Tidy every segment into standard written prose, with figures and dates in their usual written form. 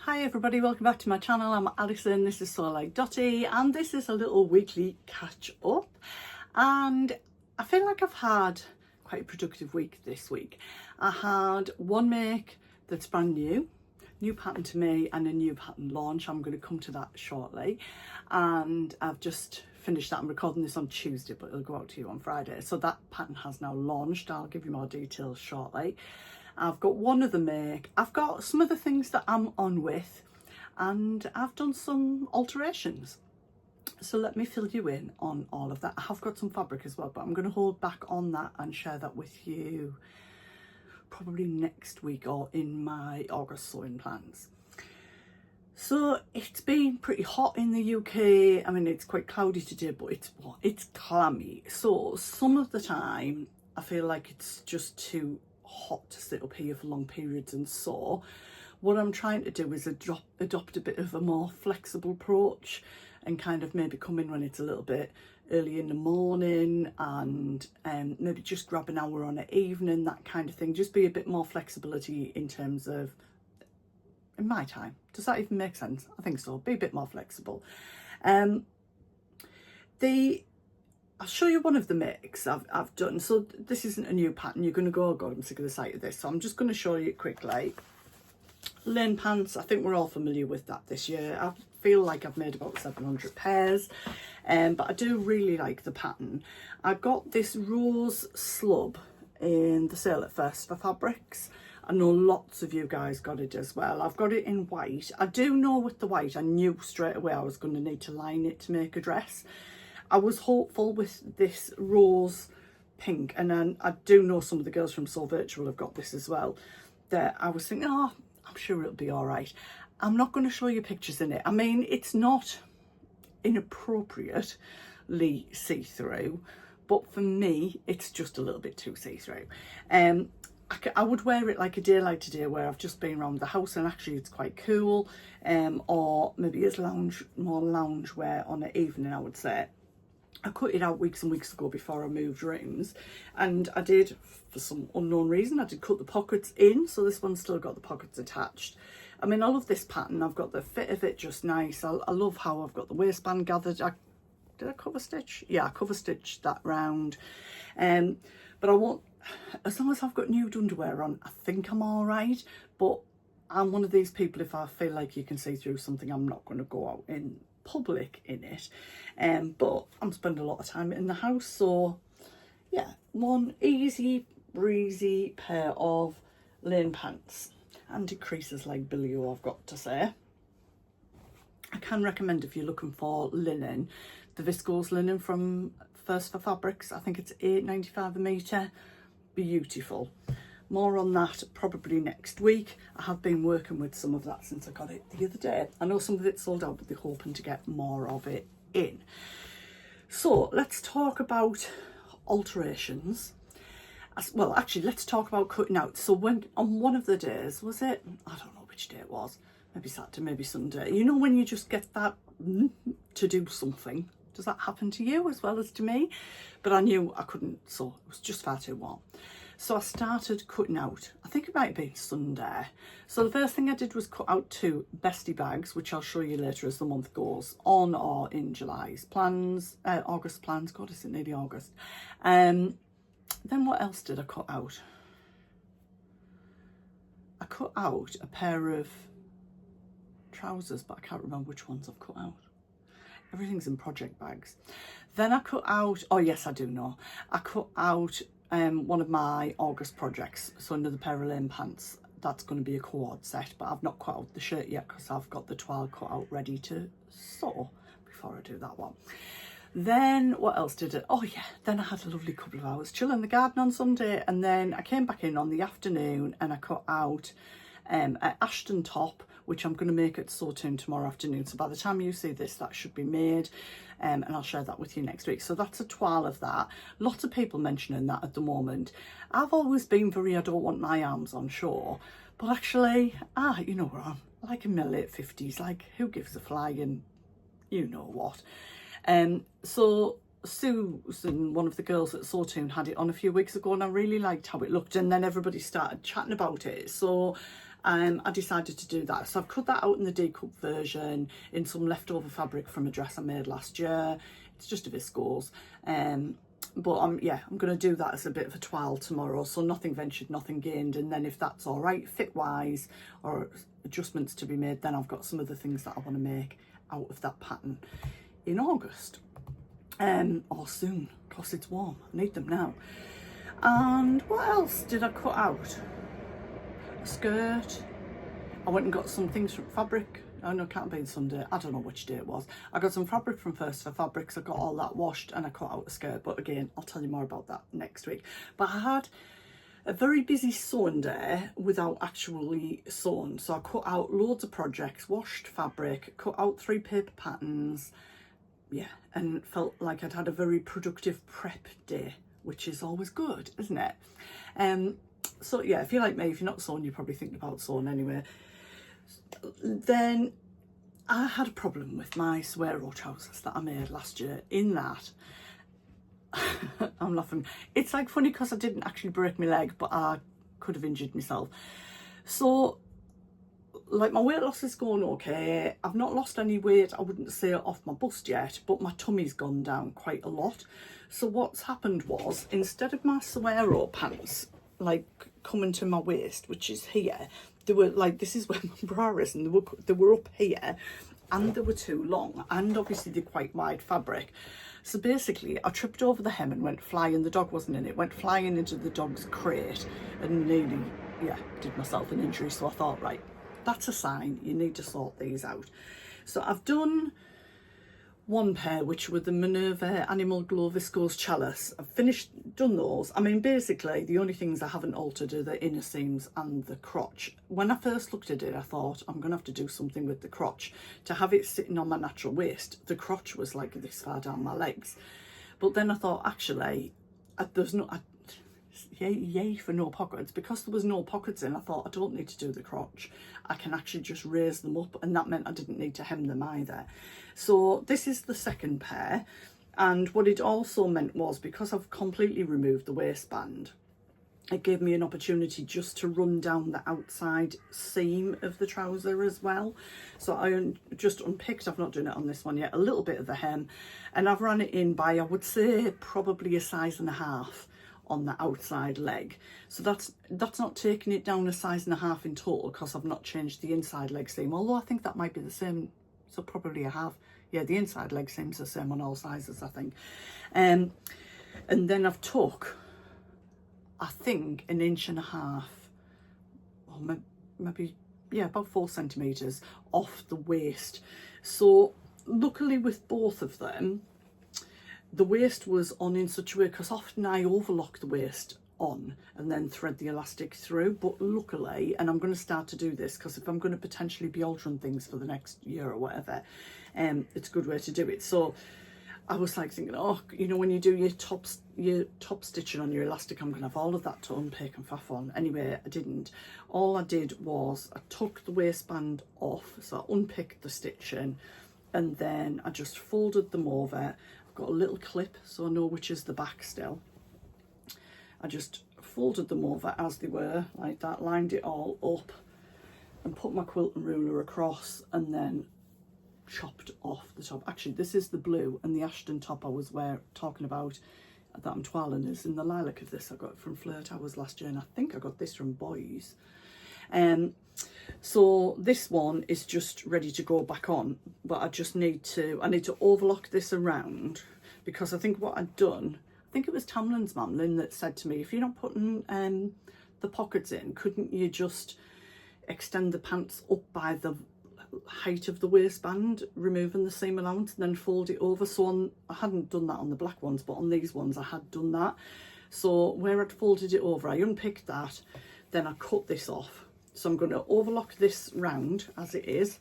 Hi everybody, welcome back to my channel. I'm Alison, this is So Like Dotty, and this is a little weekly catch up. And I feel like I've had quite a productive week this week. I had one make that's brand new pattern to me and a new pattern launch. I'm going to come to that shortly. And I've just finished that. I'm recording this on Tuesday, but it'll go out to you on Friday. So that pattern has now launched. I'll give you more details shortly. I've got one other make. I've got some other things that I'm on with, and I've done some alterations. So let me fill you in on all of that. I have got some fabric as well, but I'm going to hold back on that and share that with you probably next week or in my August sewing plans. So it's been pretty hot in the UK. I mean, it's quite cloudy today, but it's clammy. So some of the time I feel like it's just too hot to sit up here for long periods, and so what I'm trying to do is adopt a bit of a more flexible approach and kind of maybe come in when it's a little bit early in the morning and maybe just grab an hour on an evening, that kind of thing. Just be a bit more flexibility in terms of in my time. Does that even make sense? I think so. Be a bit more flexible. I'll show you one of the makes I've done. So this isn't a new pattern. You're going to go, oh God, I'm sick of the sight of this. So I'm just going to show you quickly. Lane pants, I think we're all familiar with that this year. I feel like I've made about 700 pairs, but I do really like the pattern. I got this rose slub in the sale at First for Fabrics. I know lots of you guys got it as well. I've got it in white. I do know with the white, I knew straight away I was going to need to line it to make a dress. I was hopeful with this rose pink, and then I do know some of the girls from Sew Virtual have got this as well, that I was thinking, oh, I'm sure it'll be all right. I'm not going to show you pictures in it. I mean, it's not inappropriately see-through, but for me, it's just a little bit too see-through. I would wear it like a day like today where I've just been around the house and actually it's quite cool, or maybe it's more lounge wear on an evening, I would say. I cut it out weeks and weeks ago before I moved rooms, and I did, for some unknown reason, I did cut the pockets in, so this one's still got the pockets attached. I mean, I love this pattern. I've got the fit of it just nice. I love how I've got the waistband gathered. Did I cover stitch? Yeah, I cover stitched that round. But I won't, as long as I've got nude underwear on, I think I'm all right. But I'm one of these people, if I feel like you can see through something, I'm not going to go out in public in it. But I'm spending a lot of time in the house, so yeah, one easy breezy pair of lane pants, and it creases like Billy O, I've got to say. I can recommend, if you're looking for linen, the viscose linen from First for Fabrics. I think it's £8.95 a metre. Beautiful. More on that probably next week. I have been working with some of that since I got it the other day. I know some of it's sold out, but they're hoping to get more of it in. So let's talk about alterations. Well, actually, let's talk about cutting out. So when on one of the days, was it? I don't know which day it was. Maybe Saturday, maybe Sunday. You know when you just get that to do something. Does that happen to you as well as to me? But I knew I couldn't, so it was just far too warm. So I started cutting out. I think it might have been Sunday. So the first thing I did was cut out 2 bestie bags, which I'll show you later as the month goes on, or in July's plans, August plans. God, is it nearly August? Then what else did I cut out? I cut out a pair of trousers, but I can't remember which ones I've cut out. Everything's in project bags. Then I cut out, oh yes, I do know. I cut out one of my August projects, so another pair of lane pants. That's going to be a cord set, but I've not cut out the shirt yet because I've got the toile cut out ready to sew before I do that one. Then what else did it? Oh yeah, then I had a lovely couple of hours chill in the garden on Sunday, and then I came back in on the afternoon and I cut out an Ashton top, which I'm going to make at Sawtune tomorrow afternoon. So by the time you see this, that should be made, and I'll share that with you next week. So that's a toile of that. Lots of people mentioning that at the moment. I've always been very, I don't want my arms on show, but actually, you know where I'm like in my late 50s, like who gives a flying, you know what. So Susan, one of the girls at Sawtune, had it on a few weeks ago, and I really liked how it looked, and then everybody started chatting about it. So I decided to do that. So I've cut that out in the decut version in some leftover fabric from a dress I made last year. It's just a viscose. But I'm going to do that as a bit of a twirl tomorrow. So nothing ventured, nothing gained. And then if that's all right, fit-wise, or adjustments to be made, then I've got some other things that I want to make out of that pattern in August. Or soon, because it's warm. I need them now. And what else did I cut out? A skirt. I went and got some things from Fabric. Oh no, it can't be Sunday. I don't know which day it was. I got some fabric from First for Fabrics. I got all that washed and I cut out a skirt. But again, I'll tell you more about that next week. But I had a very busy sewing day without actually sewing. So I cut out loads of projects, washed fabric, cut out 3 paper patterns. Yeah, and felt like I'd had a very productive prep day, which is always good, isn't it? So yeah, if you're like me, if you're not sewing, you're probably thinking about sewing anyway. Then I had a problem with my swear-roll trousers that I made last year, in that I'm laughing. It's like funny because I didn't actually break my leg, but I could have injured myself. So like my weight loss is going okay. I've not lost any weight, I wouldn't say, off my bust yet, but my tummy's gone down quite a lot. So what's happened was, instead of my swear-roll pants like coming to my waist, which is here, they were like, this is where my bra is, and they were up here, and they were too long, and obviously they're quite wide fabric. So basically I tripped over the hem and went flying. The dog wasn't in it, went flying into the dog's crate and nearly, yeah, did myself an injury. So I thought, right, that's a sign, you need to sort these out. So I've done one pair, which were the Minerva Animal Glow Viscose Chalice. I've done those. I mean, basically the only things I haven't altered are the inner seams and the crotch. When I first looked at it, I thought, I'm gonna have to do something with the crotch to have it sitting on my natural waist. The crotch was like this far down my legs, but then I thought, actually, there's no, yay for no pockets. Because there was no pockets in, I thought, I don't need to do the crotch, I can actually just raise them up, and that meant I didn't need to hem them either. So this is the second pair, and what it also meant was, because I've completely removed the waistband, it gave me an opportunity just to run down the outside seam of the trouser as well. So I just unpicked, I've not done it on this one yet, a little bit of the hem, and I've run it in by, I would say, probably a 1.5 size on the outside leg. So that's not taking it down a 1.5 size in total, because I've not changed the inside leg seam, although I think that might be the same. So probably I have. Yeah, the inside leg seam's the same on all sizes, I think. And then I've took, I think, 1.5 inches, or maybe, yeah, about 4 centimetres off the waist. So luckily with both of them, the waist was on in such a way, because often I overlock the waist on and then thread the elastic through, but luckily, and I'm going to start to do this because if I'm going to potentially be altering things for the next year or whatever, it's a good way to do it. So I was like thinking, oh, you know, when you do your top stitching on your elastic, I'm going to have all of that to unpick and faff on. Anyway, I didn't. All I did was I took the waistband off, so I unpicked the stitching, and then I just folded them over. I've got a little clip so I know which is the back still. I just folded them over as they were, like that, lined it all up, and put my quilting ruler across, and then chopped off the top. Actually, this is the blue, and the Ashton top I was talking about that I'm twirling is in the lilac of this. I got it from Flirt Hours last year, and I think I got this from Boys. So this one is just ready to go back on, but I need to overlock this around, because I think what I'd done, I think it was Tamlin's mum, Lynn, that said to me, if you're not putting the pockets in, couldn't you just extend the pants up by the height of the waistband, removing the seam allowance, and then fold it over? So I hadn't done that on the black ones, but on these ones I had done that. So where I'd folded it over, I unpicked that, then I cut this off. So I'm going to overlock this round as it is,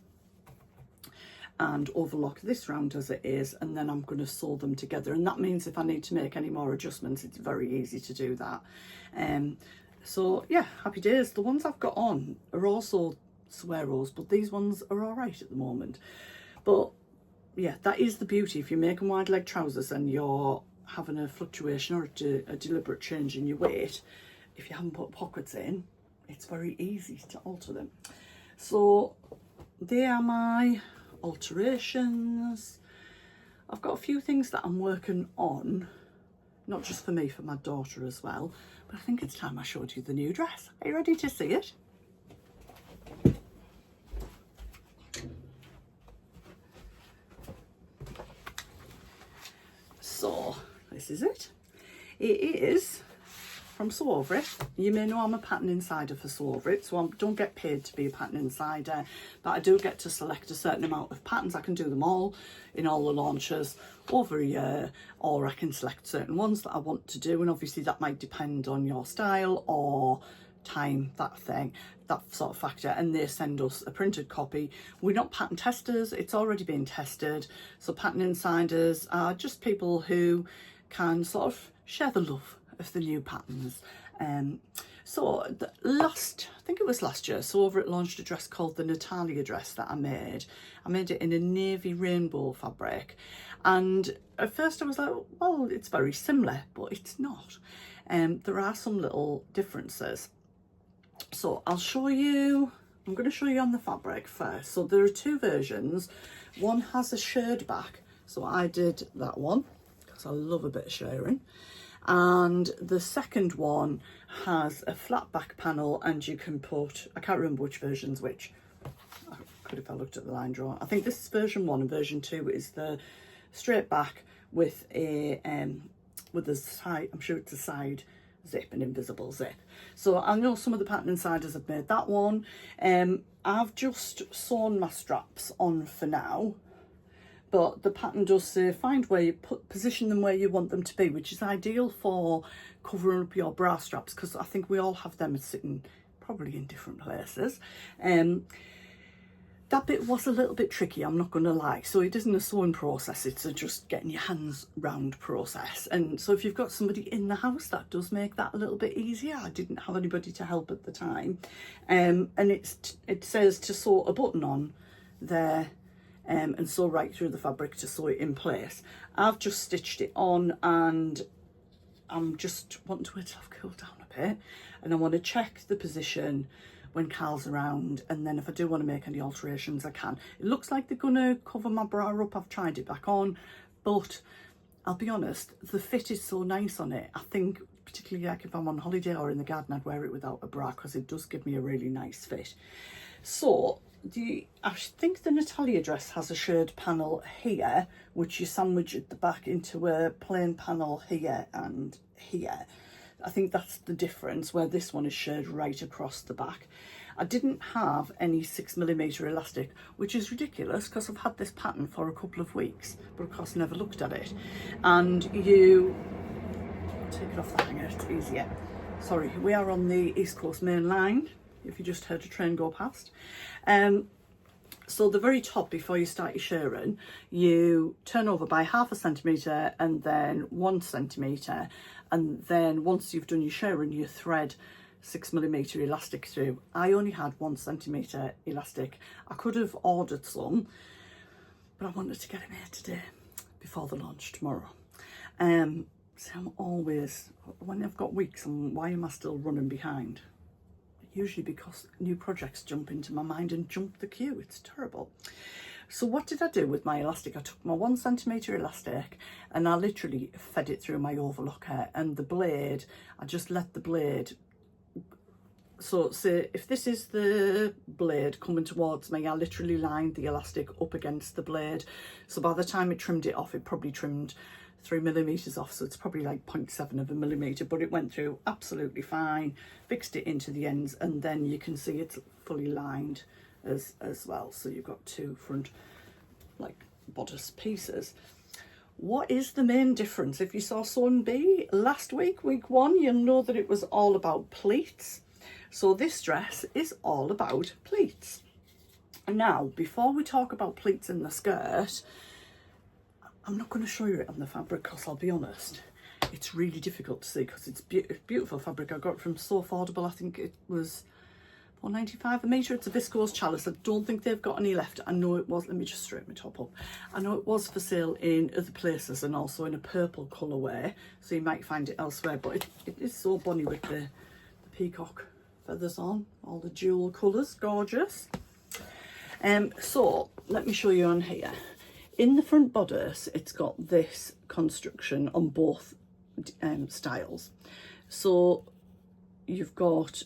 and overlock this round as it is, and then I'm going to sew them together. And that means if I need to make any more adjustments, it's very easy to do that. So yeah, happy days. The ones I've got on are also swear-rolls, but these ones are all right at the moment. But yeah, that is the beauty. If you're making wide leg trousers and you're having a fluctuation or a deliberate change in your weight, if you haven't put pockets in, it's very easy to alter them. So they are my alterations. I've got a few things that I'm working on, not just for me, for my daughter as well, but I think it's time I showed you the new dress. Are you ready to see it? So this is it. It is from Sew Over It. You may know I'm a pattern insider for Sew Over It, so I don't get paid to be a pattern insider, but I do get to select a certain amount of patterns. I can do them all in all the launches over a year, or I can select certain ones that I want to do, and obviously that might depend on your style or time, that sort of factor, and they send us a printed copy. We're not pattern testers, it's already been tested, so pattern insiders are just people who can sort of share the love of the new patterns. So I think it was last year, Sew Over It launched a dress called the Natalia dress that I made. I made it in a navy rainbow fabric, and at first I was like, well, it's very similar, but it's not. There are some little differences. So I'll show you, I'm going to show you on the fabric first. So there are two versions. One has a shirred back, so I did that one because I love a bit of shirring. And the second one has a flat back panel, and you can put, I can't remember which version's which. I could if I looked at the line drawer. I think this is version 1, and version 2 is the straight back with a side, I'm sure it's a side zip, an invisible zip. So I know some of the pattern insiders have made that one. I've just sewn my straps on for now, but the pattern does say find where you position them where you want them to be, which is ideal for covering up your bra straps, because I think we all have them sitting probably in different places. That bit was a little bit tricky, I'm not going to lie. So it isn't a sewing process, it's a just getting your hands round process. And so if you've got somebody in the house, that does make that a little bit easier. I didn't have anybody to help at the time. And it says to sew a button on there, and sew right through the fabric to sew it in place. I've just stitched it on, and I'm just wanting to wait till I've cooled down a bit, and I want to check the position when Carl's around, and then if I do want to make any alterations, I can. It looks like they're going to cover my bra up. I've tried it back on, but I'll be honest, the fit is so nice on it. I think particularly like if I'm on holiday or in the garden, I'd wear it without a bra because it does give me a really nice fit. So I think the Natalia dress has a shirred panel here, which you sandwich at the back into a plain panel here and here. I think that's the difference, where this one is shirred right across the back. I didn't have any 6mm elastic, which is ridiculous because I've had this pattern for a couple of weeks, but of course never looked at it. And you take it off the hanger, it's easier. Sorry, we are on the East Coast Main Line, if you just heard a train go past. So the very top, before you start your shirring, you turn over by 0.5 centimetre and then 1 centimetre, and then once you've done your shirring, you thread 6mm elastic through. I only had 1 centimetre elastic. I could have ordered some, but I wanted to get it made today before the launch tomorrow. So I'm always, when I've got weeks, why am I still running behind? Usually because new projects jump into my mind and jump the queue. It's terrible. So what did I do with my elastic? I took my 1 centimetre elastic and I literally fed it through my overlocker, and the blade, I just let the blade, so say if this is the blade coming towards me, I literally lined the elastic up against the blade. So by the time it trimmed it off, it probably trimmed 3mm off, so it's probably like 0.7 of a millimetre, but it went through absolutely fine. Fixed it into the ends, and then you can see it's fully lined as well. So you've got two front like bodice pieces. What is the main difference? If you saw Sewn B last week, week 1, you'll know that it was all about pleats. So this dress is all about pleats. And now, before we talk about pleats in the skirt, I'm not going to show you it on the fabric because I'll be honest, it's really difficult to see because it's beautiful fabric. I got it from So Affordable. I think it was £4.95 a metre. It's a viscose chalice. I don't think they've got any left. I know it was, let me just straighten my top up. I know it was for sale in other places and also in a purple colourway, so you might find it elsewhere, but it is so bonny with the peacock feathers on, all the dual colours, gorgeous. So let me show you on here. In the front bodice, it's got this construction on both styles. So you've got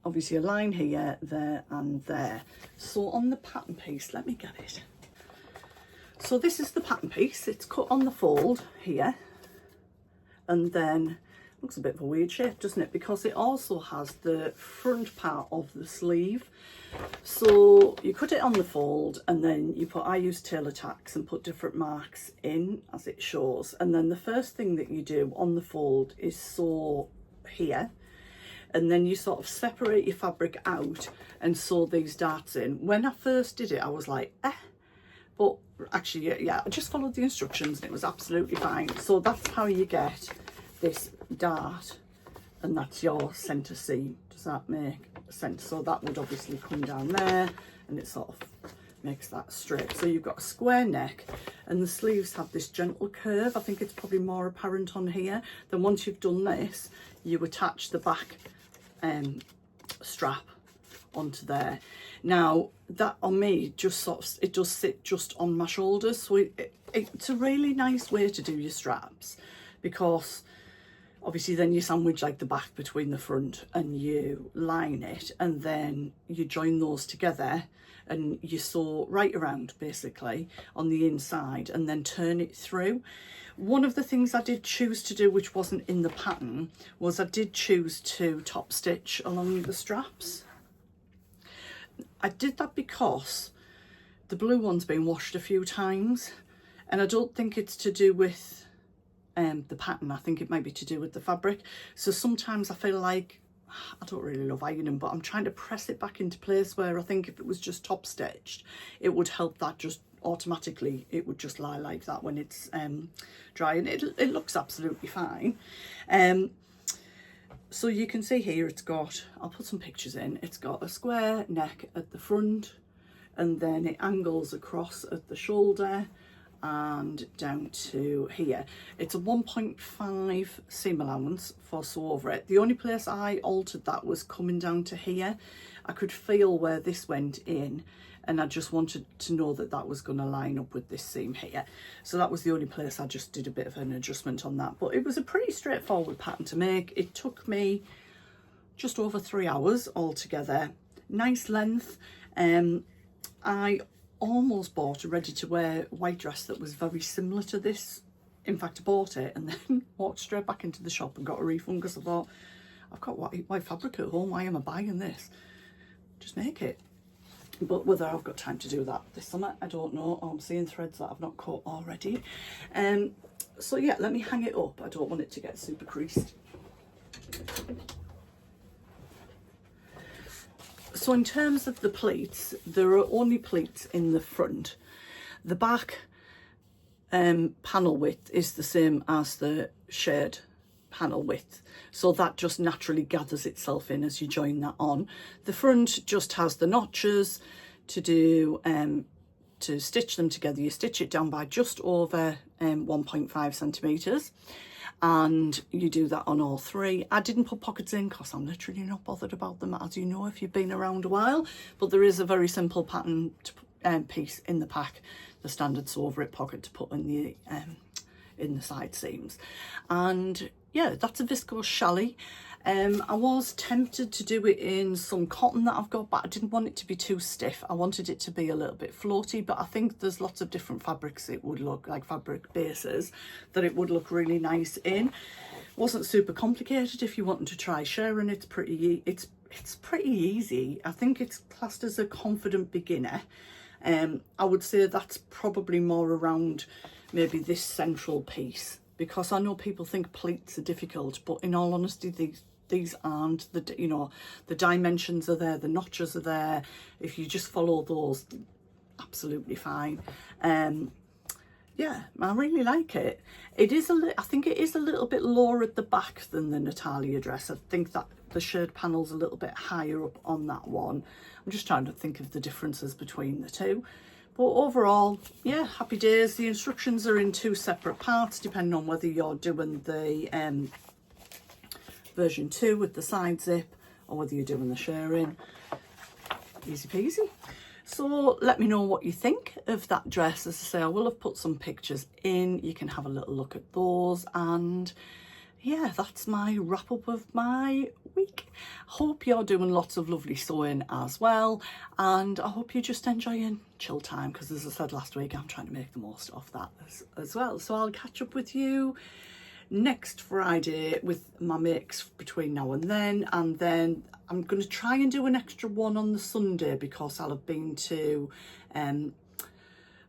obviously a line here, there and there. So on the pattern piece, let me get it. So this is the pattern piece. It's cut on the fold here, and then looks a bit of a weird shape, doesn't it? Because it also has the front part of the sleeve. So you cut it on the fold, and then you put, I use tailor tacks and put different marks in as it shows. And then the first thing that you do on the fold is sew here, and then you sort of separate your fabric out and sew these darts in. When I first did it, I was like, but actually, yeah, I just followed the instructions and it was absolutely fine. So that's how you get this dart, and that's your centre seam. Does that make sense? So that would obviously come down there, and it sort of makes that straight. So you've got a square neck, and the sleeves have this gentle curve. I think it's probably more apparent on here. Then once you've done this, you attach the back strap onto there. Now that on me just sort of, it does sit just on my shoulders, so it's a really nice way to do your straps, because obviously then you sandwich like the back between the front and you line it, and then you join those together and you sew right around basically on the inside and then turn it through. One of the things I did choose to do, which wasn't in the pattern, was I did choose to top stitch along the straps. I did that because the blue one's been washed a few times, and I don't think it's to do with the pattern. I think it might be to do with the fabric. So sometimes I feel like, I don't really love ironing, but I'm trying to press it back into place, where I think if it was just top stitched, it would help that just automatically. It would just lie like that when it's dry, and it looks absolutely fine. So you can see here it's got, I'll put some pictures in, it's got a square neck at the front, and then it angles across at the shoulder and down to here. It's a 1.5 seam allowance for sew over it. The only place I altered that was coming down to here. I could feel where this went in, and I just wanted to know that that was going to line up with this seam here. So that was the only place I just did a bit of an adjustment on that. But it was a pretty straightforward pattern to make. It took me just over 3 hours altogether. Nice length. I almost bought a ready-to-wear white dress that was very similar to this. In fact, I bought it and then walked straight back into the shop and got a refund, because I thought, I've got white fabric at home, why am I buying this? Just make it. But whether I've got time to do that this summer, I don't know. I'm seeing threads that I've not cut already. So yeah, let me hang it up. I don't want it to get super creased. So in terms of the pleats, there are only pleats in the front. The back panel width is the same as the shared panel width, so that just naturally gathers itself in as you join that on. The front just has the notches to do to stitch them together. You stitch it down by just over 1.5 centimeters, and you do that on all three. I didn't put pockets in because I'm literally not bothered about them, as you know if you've been around a while, but there is a very simple pattern piece in the pack, the standard sew over it pocket to put in the side seams. And yeah, that's a viscose challis. I was tempted to do it in some cotton that I've got, but I didn't want it to be too stiff. I wanted it to be a little bit floaty, but I think there's lots of different fabrics it would look like, fabric bases, that it would look really nice in. Wasn't super complicated. If you wanted to try sharing, it's pretty easy. I think it's classed as a confident beginner. I would say that's probably more around maybe this central piece, because I know people think pleats are difficult, but in all honesty, these aren't. The dimensions are there, the notches are there. If you just follow those, absolutely fine. Yeah, I really like it. It is I think it is a little bit lower at the back than the Natalia dress. I think that the shared panel's a little bit higher up on that one. I'm just trying to think of the differences between the two. But overall, yeah, happy days. The instructions are in 2 separate parts, depending on whether you're doing the version 2 with the side zip or whether you're doing the sharing. Easy peasy. So let me know what you think of that dress. As I say, I will have put some pictures in. You can have a little look at those. And yeah, that's my wrap up of my week. Hope you're doing lots of lovely sewing as well, and I hope you're just enjoying chill time, because as I said last week, I'm trying to make the most of that as well. So I'll catch up with you next Friday with my makes between now and then I'm going to try and do an extra one on the Sunday, because I'll have been to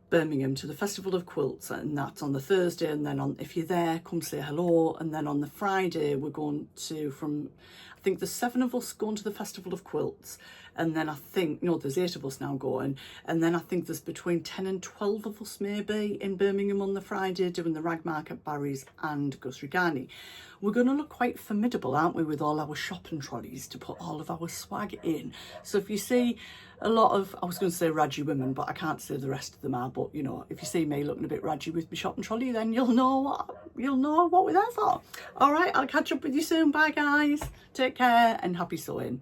Birmingham to the Festival of Quilts, and that's on the Thursday, and then if you're there, come say hello. And then on the Friday we're going to, I think there's 7 of us going to the Festival of Quilts, and then I think, no, there's 8 of us now going, and then I think there's between 10 and 12 of us maybe in Birmingham on the Friday doing the Rag Market, Barry's and Gus Regani. We're going to look quite formidable, aren't we, with all our shopping trolleys to put all of our swag in. So if you see a lot of, I was going to say raggy women, but I can't say the rest of them are, but you know, if you see me looking a bit raggy with my shopping trolley, then you'll know what we're there for. All right, I'll catch up with you soon. Bye guys, take care and happy sewing.